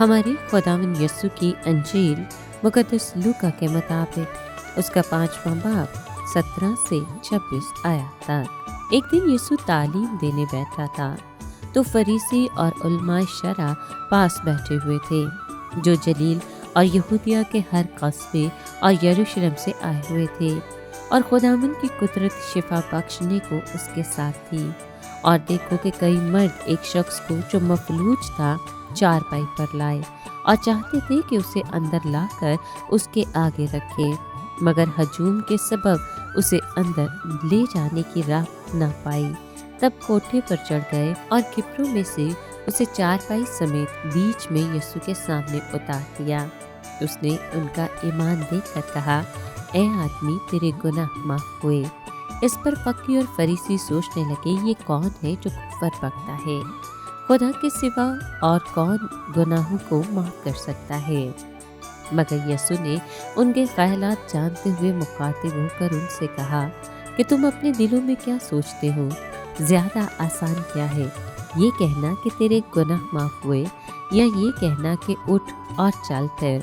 ہمارے خداوند یسوع کی انجیل مقدس لوکا کے مطابق اس کا 5واں باب 17 سے 26 آیات تک۔ ایک دن یسوع تعلیم دینے بیٹھا تھا تو فریسی اور علماء شرع پاس بیٹھے ہوئے تھے جو جلیل اور یہودیہ کے ہر قصبے اور یروشلم سے آئے ہوئے تھے، اور خداوند کی قدرت شفا بخشنے کو اس کے ساتھ تھی۔ اور دیکھو کہ کئی مرد ایک شخص کو جو مفلوج تھا چارپائی پر لائے اور چاہتے تھے کہ اسے اندر لا کر اس کے آگے رکھے، مگر ہجوم کے سبب اسے اندر لے جانے کی راہ نہ پائی۔ تب کوٹھے پر چڑھ گئے اور کپڑوں میں سے اسے چارپائی سمیت بیچ میں یسوع کے سامنے اتار دیا۔ اس نے ان کا ایمان دیکھ کر کہا، اے آدمی، تیرے گناہ معاف ہوئے۔ اس پر فقیہ اور فریسی سوچنے لگے، یہ کون ہے جو کفر بکتا ہے؟ خدا کے سوا اور کون گناہوں کو معاف کر سکتا ہے؟ مگر یسوع نے ان کے خیالات جانتے ہوئے مخاطب ہو کر ان سے کہا کہ تم اپنے دلوں میں کیا سوچتے ہو؟ زیادہ آسان کیا ہے، یہ کہنا کہ تیرے گناہ معاف ہوئے، یا یہ کہنا کہ اٹھ اور چل پھر؟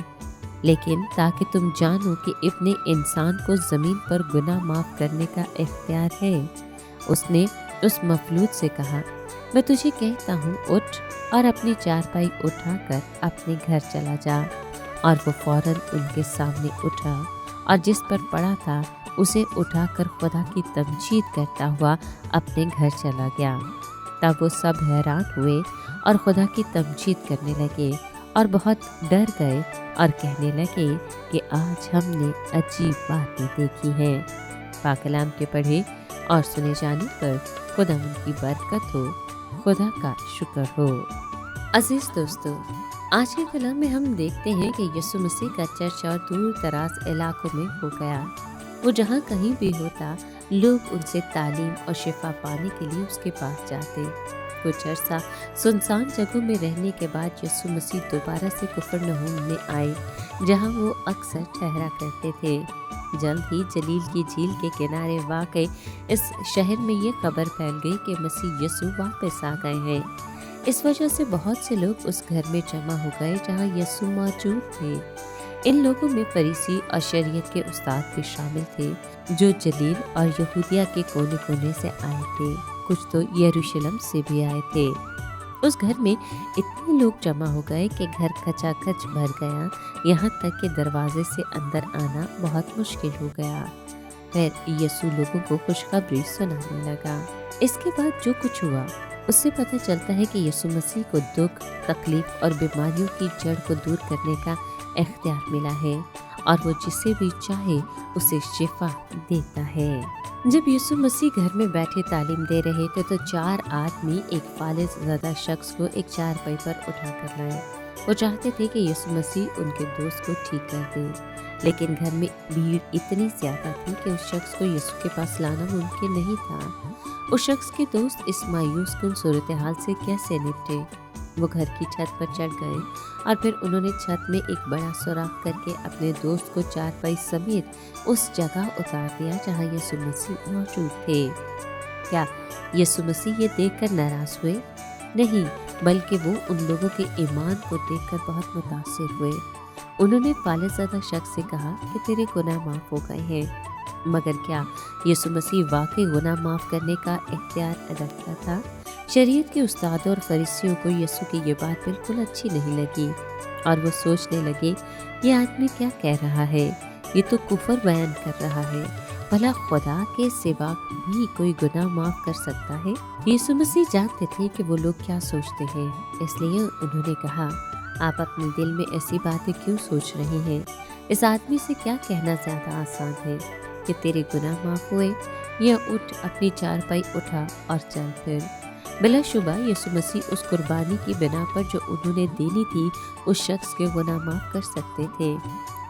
لیکن تاکہ تم جانو کہ ابن انسان کو زمین پر گناہ معاف کرنے کا اختیار ہے۔ اس نے اس مفلوج سے کہا، میں تجھے کہتا ہوں، اٹھ اور اپنی چارپائی اٹھا کر اپنے گھر چلا جا۔ اور وہ فوراً ان کے سامنے اٹھا اور جس پر پڑا تھا اسے اٹھا کر خدا کی تمجید کرتا ہوا اپنے گھر چلا گیا۔ تب وہ سب حیران ہوئے اور خدا کی تمجید کرنے لگے اور بہت ڈر گئے اور کہنے لگے کہ آج ہم نے عجیب باتیں دیکھی ہیں۔ پاک کلام کے پڑھے اور سنے جانے پر خدا ان کی برکت ہو۔ خدا کا شکر ہو۔ عزیز دوستو، آج کے کلام میں ہم دیکھتے ہیں کہ یسوع مسیح کا چرچا دور دراز علاقوں میں ہو گیا۔ وہ جہاں کہیں بھی ہوتا، لوگ ان سے تعلیم اور شفا پانے کے لیے اس کے پاس جاتے۔ کچھ عرصہ سنسان جگہوں میں رہنے کے بعد یسوع مسیح دوبارہ سے کفرنہوم میں آئے، جہاں وہ اکثر ٹھہرا کرتے تھے۔ جلد ہی جلیل کی جھیل کے کنارے واقع اس شہر میں یہ خبر پھیل گئی کہ مسیح یسوع واپس آ گئے ہیں۔ اس وجہ سے بہت سے لوگ اس گھر میں جمع ہو گئے جہاں یسوع موجود تھے۔ ان لوگوں میں فریسی اور شریعت کے استاد بھی شامل تھے جو جلیل اور یہودیہ کے کونے کونے سے آئے تھے۔ کچھ تو یروشلم سے بھی آئے تھے۔ اس گھر میں اتنے لوگ جمع ہو گئے کہ گھر کھچا کھچ بھر گیا، یہاں تک کہ دروازے سے اندر آنا بہت مشکل ہو گیا۔ پھر یسوع لوگوں کو خوشخبری سنانے لگا۔ اس کے بعد جو کچھ ہوا اس سے پتہ چلتا ہے کہ یسوع مسیح کو دکھ، تکلیف اور بیماریوں کی جڑ کو دور کرنے کا اختیار ملا ہے، اور وہ جسے بھی چاہے اسے شفا دیتا ہے۔ جب یسوع مسیح گھر میں بیٹھے تعلیم دے رہے تھے تو 4 آدمی ایک فالج زدہ شخص کو ایک چارپائی پر اٹھا کر لائے۔ وہ چاہتے تھے کہ یسوع مسیح ان کے دوست کو ٹھیک کر دے، لیکن گھر میں بھیڑ اتنی زیادہ تھی کہ اس شخص کو یسوع کے پاس لانا ممکن نہیں تھا۔ اس شخص کے دوست اس مایوس کن صورتحال سے کیسے نپٹے؟ وہ گھر کی چھت پر چڑھ گئے اور پھر انہوں نے چھت میں ایک بڑا سوراخ کر کے اپنے دوست کو چارپائی سمیت اس جگہ اتار دیا جہاں یسوع مسیح موجود تھے۔ کیا یسوع مسیح یہ دیکھ کر ناراض ہوئے؟ نہیں، بلکہ وہ ان لوگوں کے ایمان کو دیکھ کر بہت متاثر ہوئے۔ انہوں نے فالج زدہ شخص سے کہا کہ تیرے گناہ معاف ہو گئے ہیں۔ مگر کیا یسوع مسیح واقعی گناہ معاف کرنے کا اختیار رکھتا تھا؟ شریعت کے استادوں اور فریسیوں کو یسوع کی یہ بات بالکل اچھی نہیں لگی، اور وہ سوچنے لگے، یہ آدمی کیا کہہ رہا ہے؟ یہ تو کفر بیان کر رہا ہے۔ بھلا خدا کے سوا بھی کوئی گناہ معاف کر سکتا ہے؟ یسوع مسیح جانتے تھے کہ وہ لوگ کیا سوچتے ہیں، اس لیے انہوں نے کہا، آپ اپنے دل میں ایسی باتیں کیوں سوچ رہے ہیں؟ اس آدمی سے کیا کہنا زیادہ آسان ہے کہ تیرے گناہ معاف ہوئے، یا اٹھ اپنی چارپائی اٹھا اور چل پھر؟ بلا شبہ یسوع مسیح اس قربانی کی بنا پر جو انہوں نے دینی تھی اس شخص کے گناہ معاف کر سکتے تھے۔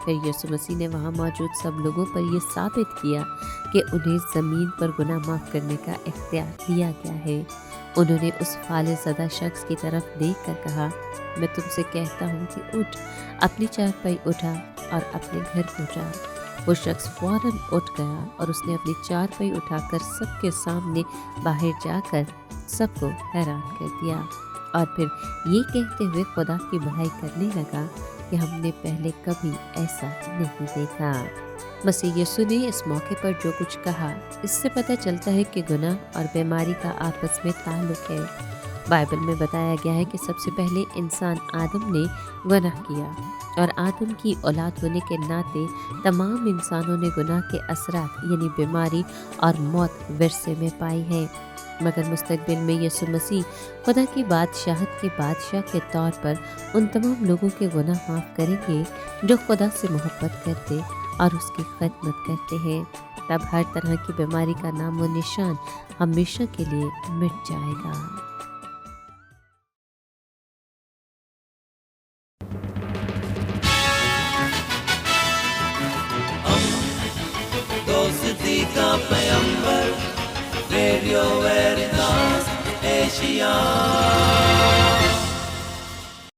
پھر یسوع مسیح نے وہاں موجود سب لوگوں پر یہ ثابت کیا کہ انہیں زمین پر گناہ معاف کرنے کا اختیار دیا گیا ہے۔ انہوں نے اس فالج زدہ شخص کی طرف دیکھ کر کہا، میں تم سے کہتا ہوں کہ اٹھ، اپنی چارپائی اٹھا اور اپنے گھر کو جا۔ وہ شخص فوراً اٹھ گیا اور اس نے اپنی چارپائی اٹھا کر سب کے سامنے باہر جا کر سب کو حیران کر دیا۔ اور پھر یہ کہتے ہوئے خدا کی بڑائی کرنے لگا کہ ہم نے پہلے کبھی ایسا نہیں دیکھا۔ مسیح یسوع نے اس موقع پر جو کچھ کہا، اس سے پتہ چلتا ہے کہ گناہ اور بیماری کا آپس میں تعلق ہے۔ بائبل میں بتایا گیا ہے کہ سب سے پہلے انسان آدم نے گناہ کیا، اور آدم کی اولاد ہونے کے ناطے تمام انسانوں نے گناہ کے اثرات یعنی بیماری اور موت ورثے میں پائی ہے۔ مگر مستقبل میں یسوع مسیح خدا کی بادشاہت کے بادشاہ کے طور پر ان تمام لوگوں کے گناہ معاف کریں گے جو خدا سے محبت کرتے اور اس کی خدمت کرتے ہیں۔ تب ہر طرح کی بیماری کا نام و نشان ہمیشہ کے لیے مٹ جائے گا۔ دوستی کا پیمبر، ریڈیو ویریتاس ایشیا۔